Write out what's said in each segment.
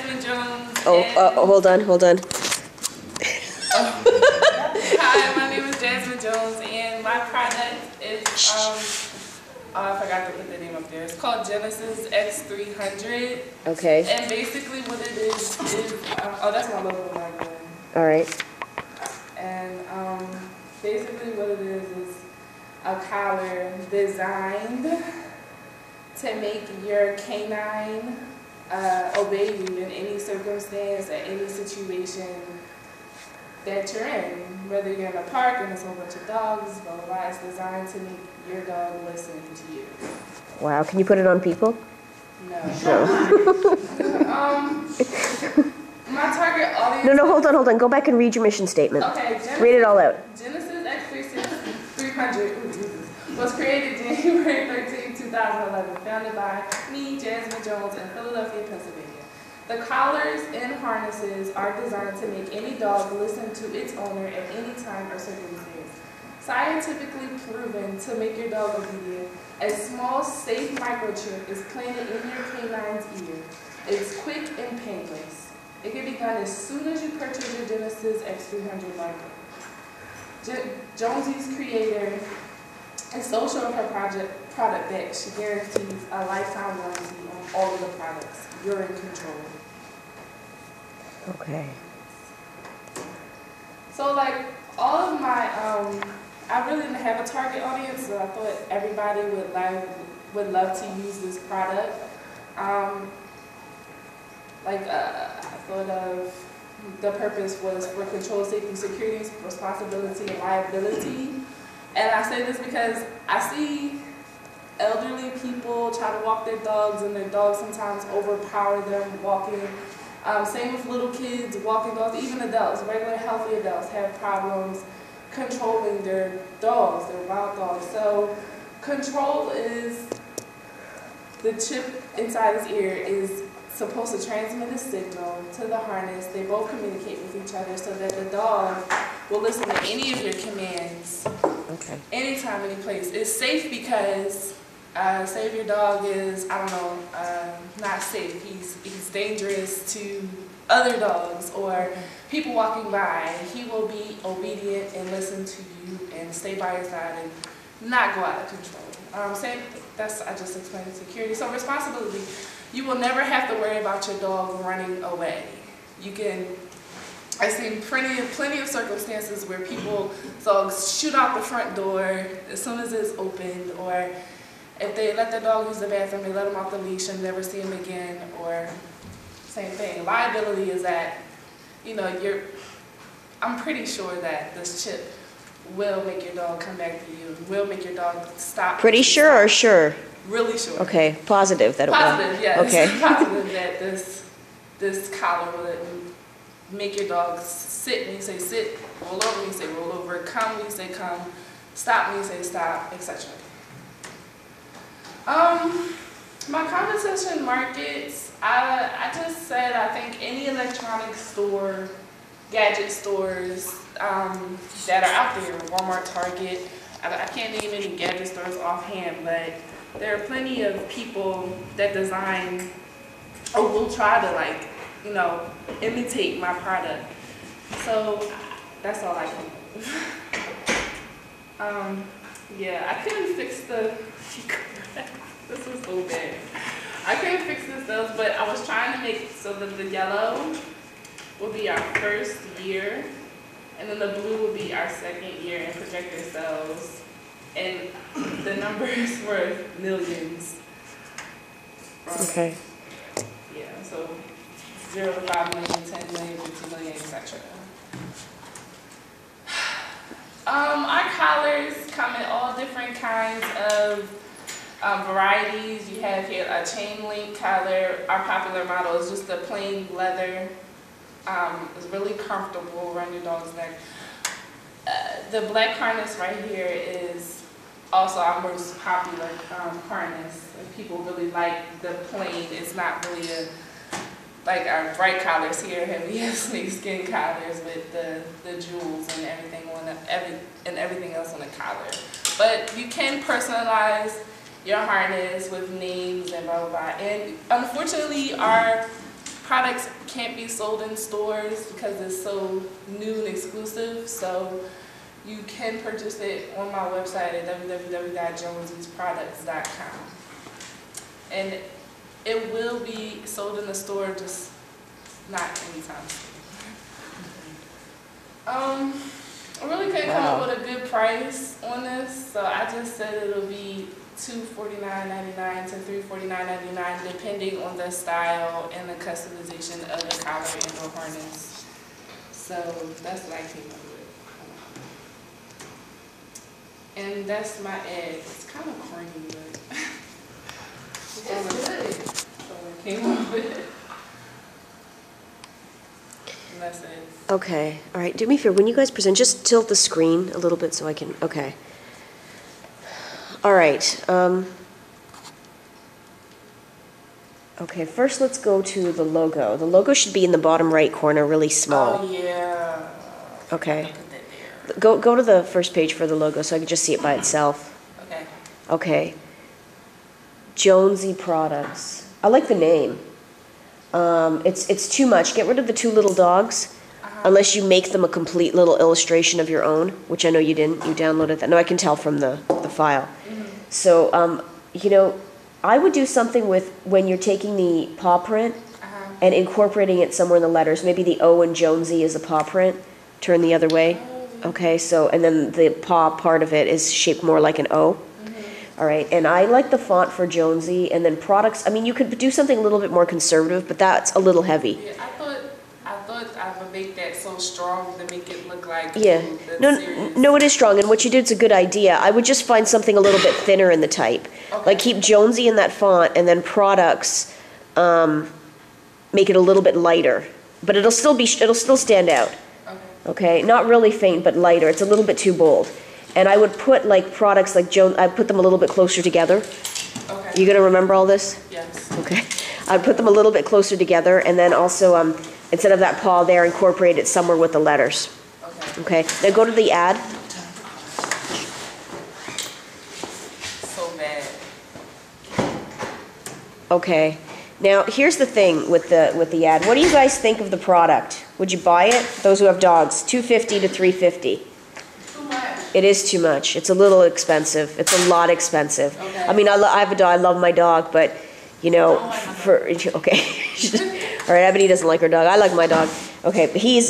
Jasmine Jones. Hold on. Hi, my name is Jasmine Jones, and my product is I forgot to put the name up there. It's called Genesis X300. Okay. And basically, what it is that's my logo, by the way. All right. And basically, what it is a collar designed to make your canine obey you in any circumstance, at any situation that you're in. Whether you're in a park and there's a whole bunch of dogs, blah, blah, blah, it's designed to make your dog listen to you. Wow, can you put it on people? No. No. My target audience... No, hold on. Go back and read your mission statement. Okay, read it all out. Genesis X300 was created January 13, 2011, founded by me, Jasmine Jones, in Philadelphia, Pennsylvania. The collars and harnesses are designed to make any dog listen to its owner at any time or circumstance. Scientifically proven to make your dog obedient, a small, safe microchip is planted in your canine's ear. It's quick and painless. It can be done as soon as you purchase your Genesis X300 micro. Jonesy's creator is so sure of her product that she guarantees a lifetime warranty on all of the products. You're in control. Okay. So like all of my, I really didn't have a target audience, so I thought everybody would love to use this product. I thought of the purpose was for control, safety, security, responsibility, and liability. And I say this because I see elderly people try to walk their dogs, and their dogs sometimes overpower them walking. Same with little kids, walking dogs, even adults, regular healthy adults have problems controlling their dogs, their wild dogs. So control is, the chip inside his ear is supposed to transmit a signal to the harness. They both communicate with each other so that the dog will listen to any of your commands. Okay. Anytime, any place. It's safe because, say if your dog is, I don't know, not safe, he's dangerous to other dogs or people walking by, he will be obedient and listen to you and stay by your side and not go out of control. I just explained security. So responsibility, you will never have to worry about your dog running away. I've seen plenty of circumstances where dogs shoot out the front door as soon as it's opened, or if they let their dog use the bathroom, they let them off the leash and never see him again, or same thing. Liability is that, I'm pretty sure that this chip will make your dog come back to you, will make your dog stop. Pretty sure or sure? Really sure. Okay, positive that it will. Positive, yes. Okay. Positive that this collar will make your dog sit when you say sit, roll over when you say roll over, come when you say come, stop when you say stop, etc. My competition markets, I just said I think any electronic store, gadget stores that are out there, Walmart, Target. I can't name any gadget stores offhand, but there are plenty of people that design or will try to imitate my product. So that's all I can do. Yeah, I couldn't fix this was so bad. I couldn't fix the cells, but I was trying to make so that the yellow will be our first year, and then the blue will be our second year in projector cells. And the numbers were millions. Okay. Yeah, so 0 to 5 million, 10 million, 50 million, etc. Our collars come in all different kinds of varieties. You have here a chain link collar. Our popular model is just a plain leather. It's really comfortable around your dog's neck. The black harness right here is also our most popular harness. People really like the plain. It's not really like our bright collars here. We have snakeskin collars with the jewels and everything else on the collar. But you can personalize your harness with names and blah blah blah. And unfortunately, our products can't be sold in stores because it's so new and exclusive. So you can purchase it on my website at www.jonesysproducts.com. And it will be sold in the store, just not anytime soon. I really couldn't come up with a good price on this, so I just said it'll be $249.99 to $349.99, depending on the style and the customization of the collar and the harness. So that's what I came up with. And that's my ad. It's kind of corny, but it's good. So I came up with it. And that's it. Okay, all right, do me a favor, when you guys present, just tilt the screen a little bit so I can, okay. All right, okay, first let's go to the logo. The logo should be in the bottom right corner, really small. Oh, yeah. Okay. Put that there. Go to the first page for the logo so I can just see it by itself. Okay. Okay. Jonesy Products. I like the name. It's too much. Get rid of the two little dogs. Unless you make them a complete little illustration of your own, which I know you didn't. You downloaded that. No, I can tell from the file. So, you know, I would do something with when you're taking the paw print and incorporating it somewhere in the letters. Maybe the O in Jonesy is a paw print. Turn the other way. Okay, so, and then the paw part of it is shaped more like an O. All right, and I like the font for Jonesy, and then products. I mean, you could do something a little bit more conservative, but that's a little heavy. Yeah, I thought I would make that so strong to make it look like No, it is strong, and what you did is a good idea. I would just find something a little bit thinner in the type. Okay. Like keep Jonesy in that font, and then products, make it a little bit lighter, but it'll still stand out. Okay, not really faint, but lighter. It's a little bit too bold. And I would put like products like I put them a little bit closer together. Okay. You gonna remember all this? Yes. Okay. I'd put them a little bit closer together, and then also, instead of that paw there, incorporate it somewhere with the letters. Okay. Okay. Now go to the ad. So bad. Okay. Now here's the thing with the ad. What do you guys think of the product? Would you buy it? Those who have dogs, $250 to $350. It is too much. It's a little expensive. It's a lot expensive. Okay. I mean, I have a dog. I love my dog, but you know, okay. All right, Ebony doesn't like her dog. I like my dog. Okay, but he's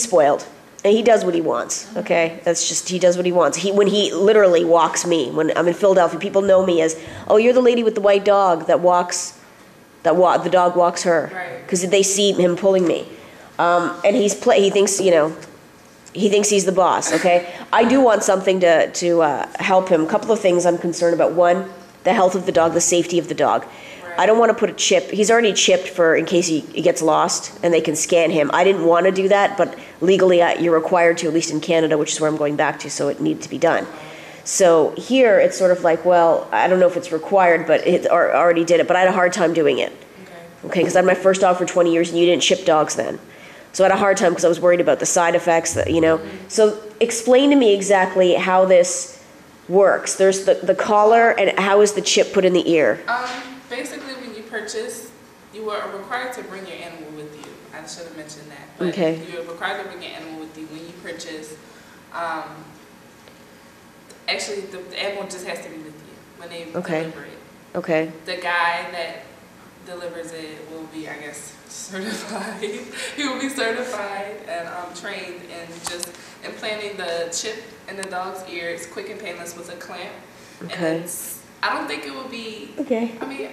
spoiled, and he does what he wants. Okay, that's just he does what he wants. When he literally walks me. When I'm in Philadelphia, people know me as, oh, you're the lady with the white dog that walks. The dog walks her because they see him pulling me, and he thinks he thinks he's the boss, okay? I do want something to help him. A couple of things I'm concerned about. One, the health of the dog, the safety of the dog. Right. I don't want to put a chip. He's already chipped in case he gets lost and they can scan him. I didn't want to do that, but legally you're required to, at least in Canada, which is where I'm going back to, so it needed to be done. So here it's sort of like, well, I don't know if it's required, but it already did it, but I had a hard time doing it. Okay, because I had my first dog for 20 years and you didn't ship dogs then. So I had a hard time because I was worried about the side effects, So explain to me exactly how this works. There's the collar, and how is the chip put in the ear? Basically, when you purchase, you are required to bring your animal with you. I should have mentioned that. But okay. You're required to bring your animal with you when you purchase. Actually, the animal just has to be with you when they deliver it. Okay. The guy that delivers it will be, I guess, certified. He will be certified and trained in just implanting the chip in the dog's ear. It's quick and painless with a clamp. Okay. And I don't think it will be. Okay. I mean.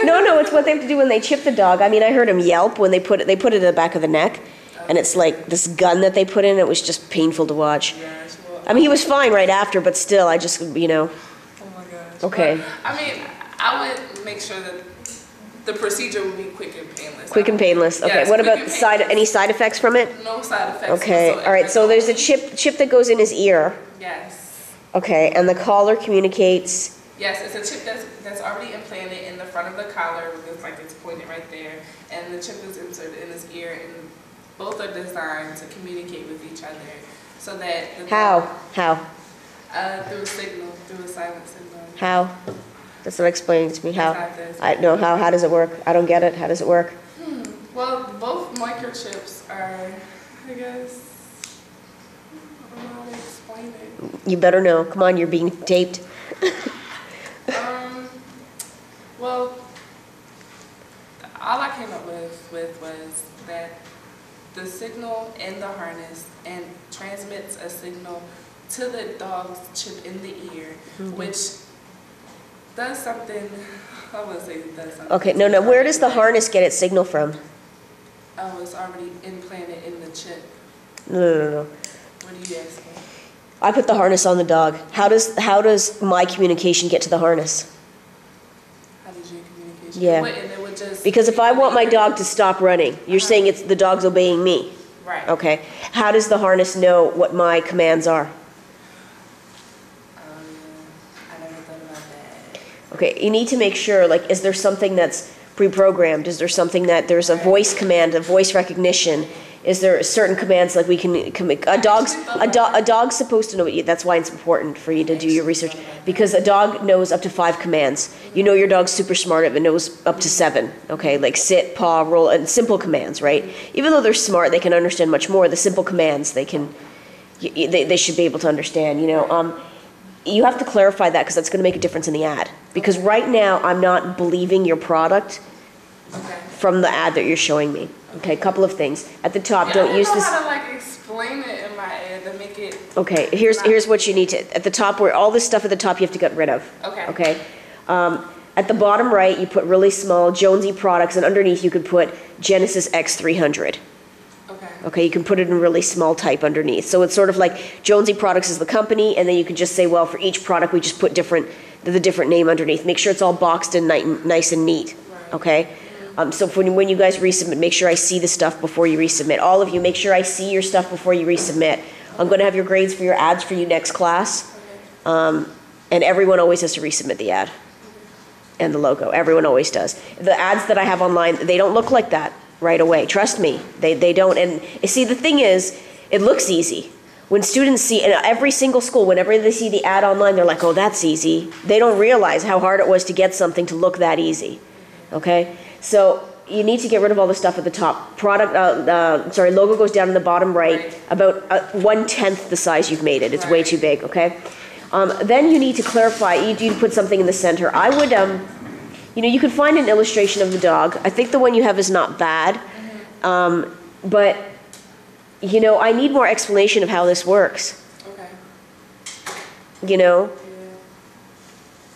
No, it's what they have to do when they chip the dog. I mean, I heard him yelp when they put it in the back of the neck, and it's like this gun that they put in. It was just painful to watch. Yes, well, I mean, he was fine right after, but still, I just, Oh my gosh. Okay. But, I mean, I would make sure that the procedure would be quick and painless. Quick and painless. Okay. Yes, what about any side effects from it? No side effects. Okay. All right. So there's a chip that goes in his ear. Yes. Okay. And the collar communicates. Yes, it's a chip that's already implanted in the front of the collar. It's like it's pointed right there, and the chip is inserted in his ear, and both are designed to communicate with each other, so that How? Through a signal, through a silent signal. How? That's not explaining to me how. How How does it work? I don't get it. How does it work? Well, both microchips are, I guess, I don't know how to explain it. You better know. Come on, you're being taped. Well, all I came up with was that the signal in the harness and transmits a signal to the dog's chip in the ear, which does something, I would say it does something. Okay, no, where does the harness get its signal from? Oh, it's already implanted in the chip. No. What are you asking? I put the harness on the dog. How does my communication get to the harness? How did your communication? Yeah. It would just Because if I want my dog to stop running, you're saying it's the dog's obeying me. Right. Okay. How does the harness know what my commands are? I never thought about that. Okay, you need to make sure, like, is there something that's pre-programmed? Is there something that there's a voice command, a voice recognition? Is there certain commands like we can a dog's supposed to know? That's why it's important for you to do your research, because a dog knows up to 5 commands. You know your dog's super smart if it knows up to 7. Okay, like sit, paw, roll, and simple commands, right? Even though they're smart, they can understand much more. The simple commands they should be able to understand. You have to clarify that because that's going to make a difference in the ad. Because right now I'm not believing your product from the ad that you're showing me. Okay, a couple of things. At the top, don't use this. I don't know how to explain it in my ad to make it. Okay, here's what you need to. At the top, where all this stuff at the top, you have to get rid of. Okay. At the bottom right, you put really small Jonesy products, and underneath you could put Genesis X300. Okay, you can put it in really small type underneath. So it's sort of like Jonesy Products is the company, and then you can just say, well, for each product, we just put the different name underneath. Make sure it's all boxed and nice and neat. Okay. So when you guys resubmit, make sure I see the stuff before you resubmit. All of you, make sure I see your stuff before you resubmit. I'm going to have your grades for your ads for you next class. And everyone always has to resubmit the ad and the logo. Everyone always does. The ads that I have online, they don't look like that right away. Trust me, they don't. And see, the thing is, it looks easy. When students see, in every single school, whenever they see the ad online, they're like, oh, that's easy. They don't realize how hard it was to get something to look that easy. Okay? So you need to get rid of all the stuff at the top. Logo goes down in the bottom right, about 1/10 the size you've made it. It's way too big, okay? Then you need to clarify, you need to put something in the center. I would, you can find an illustration of the dog. I think the one you have is not bad, but, I need more explanation of how this works.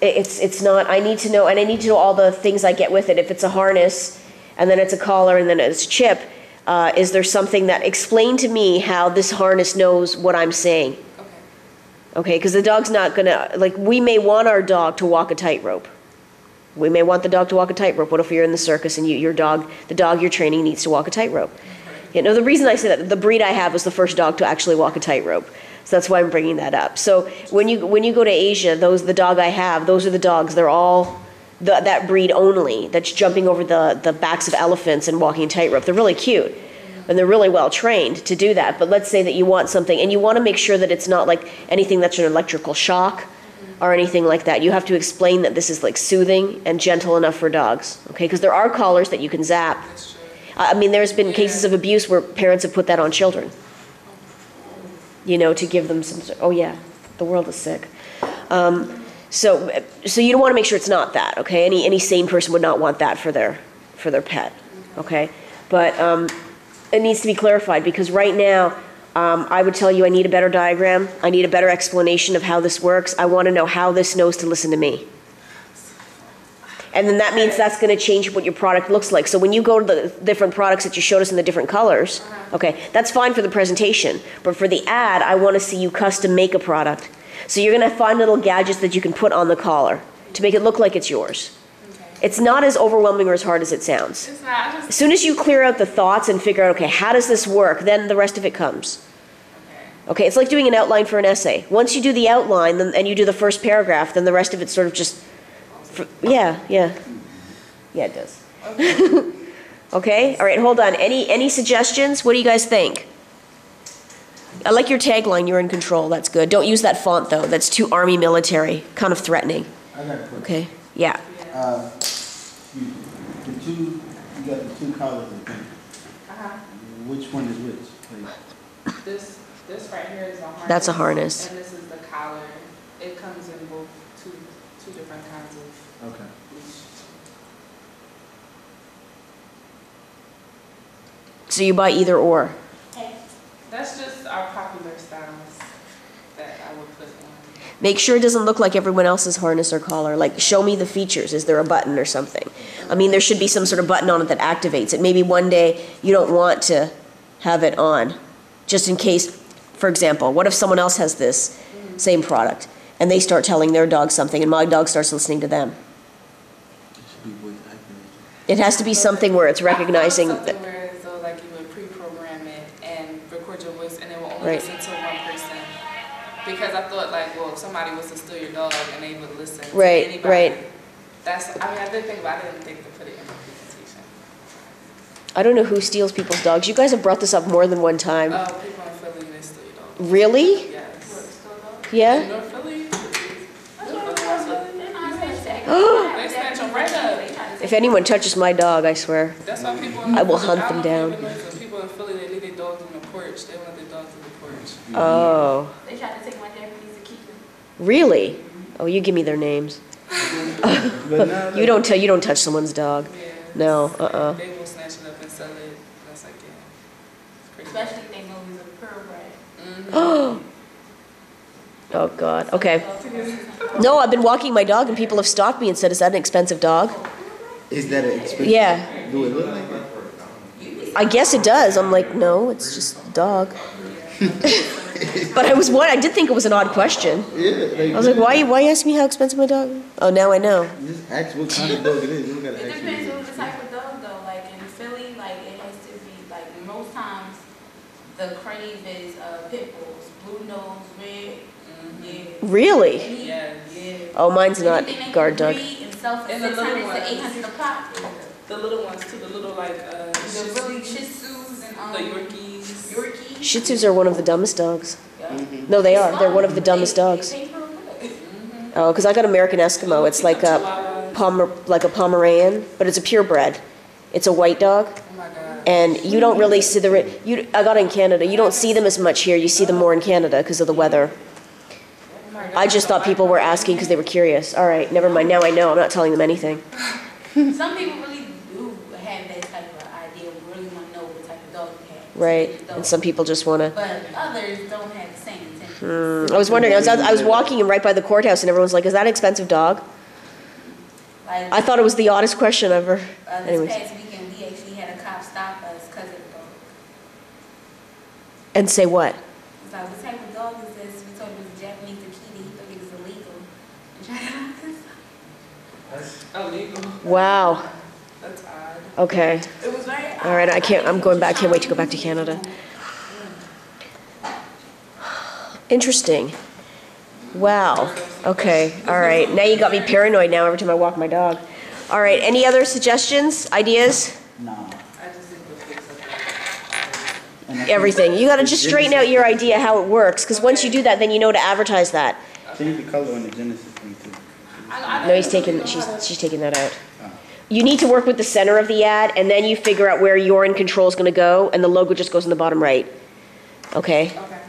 It's not, I need to know, and I need to know all the things I get with it. If it's a harness, and then it's a collar, and then it's a chip, is there something that, explain to me how this harness knows what I'm saying. Okay, because the dog's not gonna, like, we may want our dog to walk a tightrope. We may want the dog to walk a tightrope. What if you're in the circus and the dog you're training needs to walk a tightrope? The reason I say that, the breed I have was the first dog to actually walk a tightrope. So that's why I'm bringing that up. So when you go to Asia, the dog I have, those are the dogs. They're all that breed only. That's jumping over the backs of elephants and walking tightrope. They're really cute, and they're really well trained to do that. But let's say that you want something, and you want to make sure that it's not like anything that's an electrical shock or anything like that. You have to explain that this is like soothing and gentle enough for dogs. Okay, because there are collars that you can zap. There's been cases of abuse where parents have put that on children. To give them some, oh yeah, the world is sick. So you don't want to make sure it's not that, okay? Any sane person would not want that for their pet, okay? But it needs to be clarified, because right now, I would tell you I need a better diagram. I need a better explanation of how this works. I want to know how this knows to listen to me. And then that means that's going to change what your product looks like. So when you go to the different products that you showed us in the different colors, okay, that's fine for the presentation. But for the ad, I want to see you custom make a product. So you're going to find little gadgets that you can put on the collar to make it look like it's yours. It's not as overwhelming or as hard as it sounds. It's not. As soon as you clear out the thoughts and figure out, okay, how does this work, then the rest of it comes. Okay, it's like doing an outline for an essay. Once you do the outline and you do the first paragraph, then the rest of it's sort of just... Yeah, it does. Okay, all right, hold on. Any suggestions? What do you guys think? I like your tagline, you're in control. That's good. Don't use that font, though. That's too Army military, kind of threatening. I got a question. Okay, yeah. The two, you got the two collars, I think. Uh-huh. Which one is which? Like, This right here is a harness. That's a harness. And this is the collar. It comes in both two different kinds of okay. leash. So you buy either or. That's just our popular styles that I would put on. Make sure it doesn't look like everyone else's harness or collar. Like, show me the features. Is there a button or something? I mean, there should be some sort of button on it that activates it. Maybe one day you don't want to have it on, just in case. For example, what if someone else has this same product and they start telling their dog something and my dog starts listening to them? It should be voice activated. It has to be something where it's recognizing Something that. where as though like you would pre-program it and record your voice and it will only Right. listen to one person. Because I thought like, well, if somebody was to steal your dog and they would listen Right, to anybody. right. I did think about it, I didn't think to put it in the presentation. I don't know who steals people's dogs. You guys have brought this up more than one time. People in Philly, they steal your dog. Really? Yes. Yeah? North Philly? They snatch them right up. If anyone touches my dog, I swear. That's why people in I will Philly- hunt them I don't know down. if you even know, people in Philly, they leave their dogs on the porch. They want their dogs on the porch. Oh, They tried to take my deputies to keep them. really? Oh, you give me their names. But now, You don't touch someone's dog. Yeah. No, They will snatch it up and sell it. That's like, yeah. It's pretty Especially if they know he's a purebred. Oh, God. Okay. No, I've been walking my dog and people have stopped me and said, "Is that an expensive dog?" is that an expensive? Yeah. Do it look like that? I guess it does. I'm like, no, it's just a dog. But I did think it was an odd question. Yeah. I was like, why you ask me how expensive my dog is? Oh, now I know. Just ask what kind of dog it is. You don't gotta It ask depends me. on the type of dog though. Like in Philly, like it has to be like most times the crave is pit bulls, blue nose, red. Yeah. Really? Any- Yes. Yeah. Oh, mine's not Anything they can guard dog. breed and sell for And the little 600 ones. to 800 a pop. The little ones too, the little like, The really Shih Tzus and the Yorkies. Yorkies. Shih Tzus are one of the dumbest dogs. Yeah. No, they are. They're one of the dumbest They dogs. pay real good. Oh, because I got American Eskimo. It's like a like a Pomeranian, but it's a purebred. It's a white dog, Oh my God. and you don't really see I got it in Canada. You don't see them as much here. You see them more in Canada because of the weather. Oh my God. I just thought people were asking because they were curious. All right, never mind. Now I know. I'm not telling them anything. Some people really do have that type of idea, really want to know what type of dog you have. Right, and some people just want to. But others don't have the same intention. I was wondering. I was walking right by the courthouse, and everyone's like, "Is that an expensive dog?" Like, I thought it was the oddest question ever. this Anyways, past weekend, we actually had a cop stop us because of the dog. and say what? It's like, what type of dog is this? We told him it was a Japanese Akita. He thought it was illegal. And tried to lock us up. Illegal. Wow. That's odd. Okay. It was very All right. I can't. I'm going back. Can't wait to go back to Canada. Interesting. Wow. Okay. All right. Now you got me paranoid now every time I walk my dog. All right. Any other suggestions, ideas? Nah. I just think the fix of And I think- Everything. You got to just straighten out your idea how it works, because once you do that, then you know to advertise that. Change the color on the Genesis thing too. No, she's taking that out. You need to work with the center of the ad, and then you figure out where your in control is going to go, and the logo just goes in the bottom right. Okay? Okay.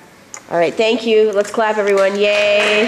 All right, thank you. Let's clap, everyone. Yay.